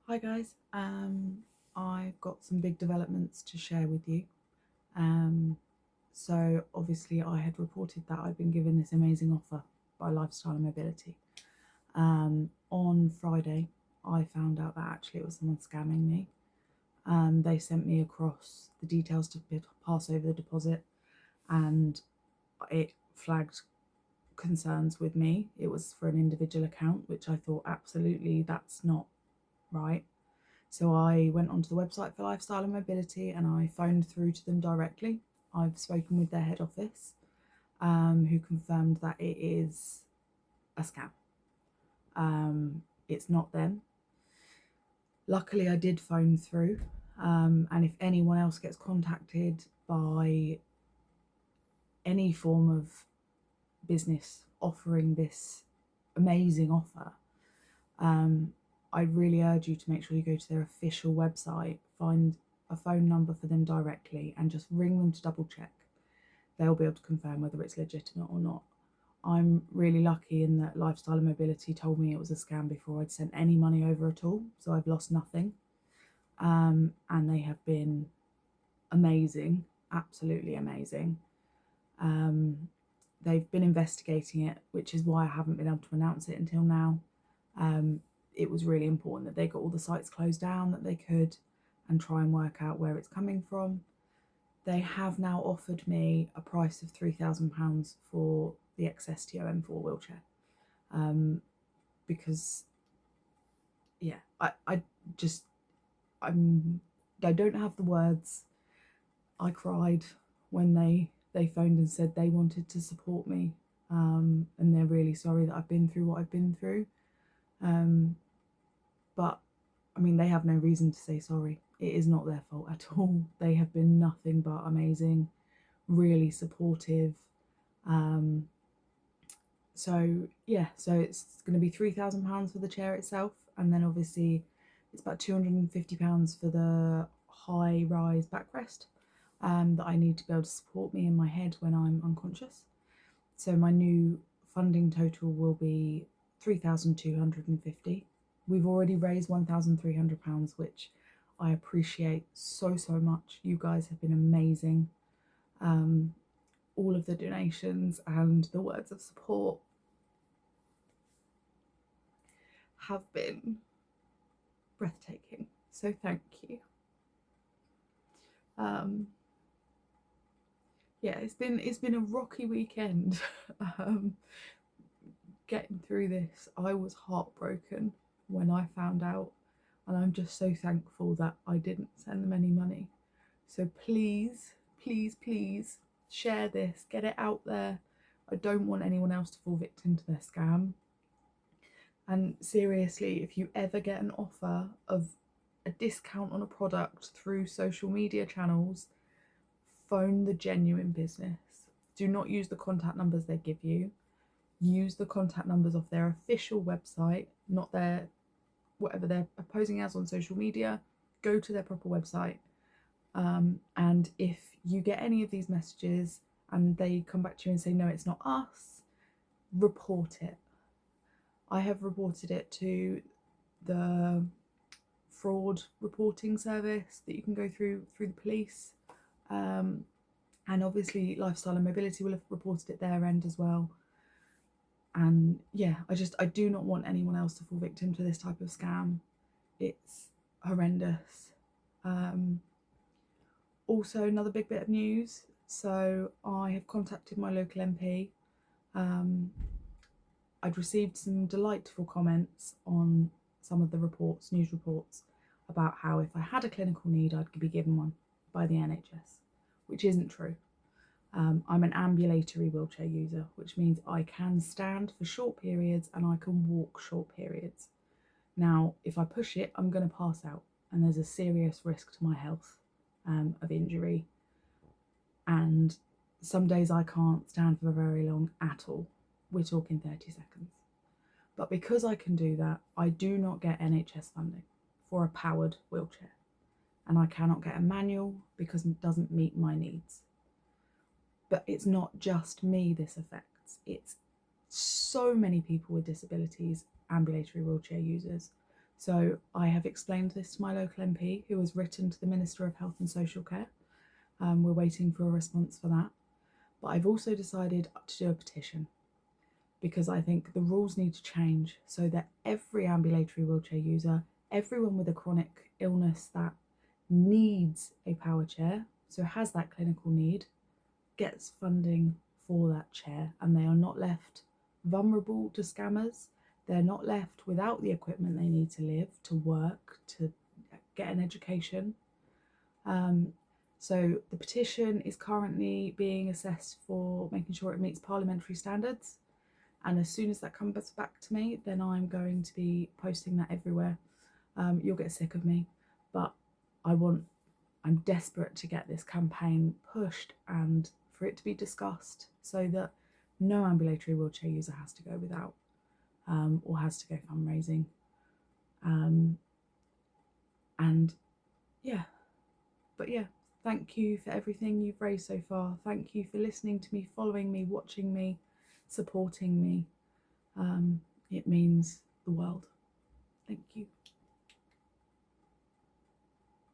Hi guys, I've got some big developments to share with you. Um, so obviously I had reported that I'd been given this amazing offer by Lifestyle and Mobility. On Friday, I found out that actually it was someone scamming me. They sent me across the details to pass over the deposit, and it flagged concerns with me. It was for an individual account, which I thought absolutely that's not right. So I went onto the website for Lifestyle and Mobility and I phoned through to them directly. I've spoken with their head office, who confirmed that it is a scam. It's not them. Luckily, I did phone through, and if anyone else gets contacted by any form of business offering this amazing offer, I really urge you to make sure you go to their official website, find a phone number for them directly, and just ring them to double check. They'll be able to confirm whether it's legitimate or not. I'm really lucky in that Lifestyle and Mobility told me it was a scam before I'd sent any money over at all, so I've lost nothing. And they have been amazing, absolutely amazing. They've been investigating it, which is why I haven't been able to announce it until now. It was really important that they got all the sites closed down that they could and try and work out where it's coming from. They have now offered me a price of £3,000 for the XSTO M4 wheelchair. Because, yeah, I just, I don't have the words. I cried when they phoned and said they wanted to support me, and they're really sorry that I've been through what I've been through. But I mean, they have no reason to say sorry. It is not their fault at all. They have been nothing but amazing, really supportive. So yeah, so it's going to be £3,000 for the chair itself, and then obviously it's about £250 for the high rise backrest that I need to be able to support me in my head when I'm unconscious. So my new funding total will be 3,250. We've already raised £1,300, which I appreciate so much. You guys have been amazing. All of the donations and the words of support have been breathtaking. So thank you. Yeah, it's been a rocky weekend. Getting through this, I was heartbroken when I found out, and I'm just so thankful that I didn't send them any money. So please share this, get it out there. I don't want anyone else to fall victim to their scam. And seriously, if you ever get an offer of a discount on a product through social media channels, phone the genuine business. Do not use the contact numbers they give you. Use the contact numbers off their official website, not their whatever they're posing as on social media. Go to their proper website. And if you get any of these messages and they come back to you and say, no, it's not us, report it. I have reported it to the fraud reporting service that you can go through the police. And obviously Lifestyle and Mobility will have reported it their end as well. And yeah, I do not want anyone else to fall victim to this type of scam. It's horrendous. Also, another big bit of news. So I have contacted my local MP. I'd received some delightful comments on some of the reports, news reports, about how if I had a clinical need, I'd be given one by the NHS, which isn't true. I'm an ambulatory wheelchair user, which means I can stand for short periods and I can walk short periods. Now, if I push it, I'm going to pass out, and there's a serious risk to my health of injury. And some days I can't stand for very long at all. We're talking 30 seconds. But because I can do that, I do not get NHS funding for a powered wheelchair. And I cannot get a manual because it doesn't meet my needs. But it's not just me this affects. It's so many people with disabilities, ambulatory wheelchair users. So I have explained this to my local MP, who has written to the Minister of Health and Social Care. We're waiting for a response for that. But I've also decided to do a petition, because I think the rules need to change so that every ambulatory wheelchair user, everyone with a chronic illness that needs a power chair, so has that clinical need, gets funding for that chair, and they are not left vulnerable to scammers. They're not left without the equipment they need to live, to work, to get an education. So the petition is currently being assessed for making sure it meets parliamentary standards. And as soon as that comes back to me, then I'm going to be posting that everywhere. You'll get sick of me, but I'm desperate to get this campaign pushed and for it to be discussed so that no ambulatory wheelchair user has to go without, or has to go fundraising. And yeah, but yeah, thank you for everything you've raised so far. Thank you for listening to me, following me, watching me, supporting me. It means the world. Thank you.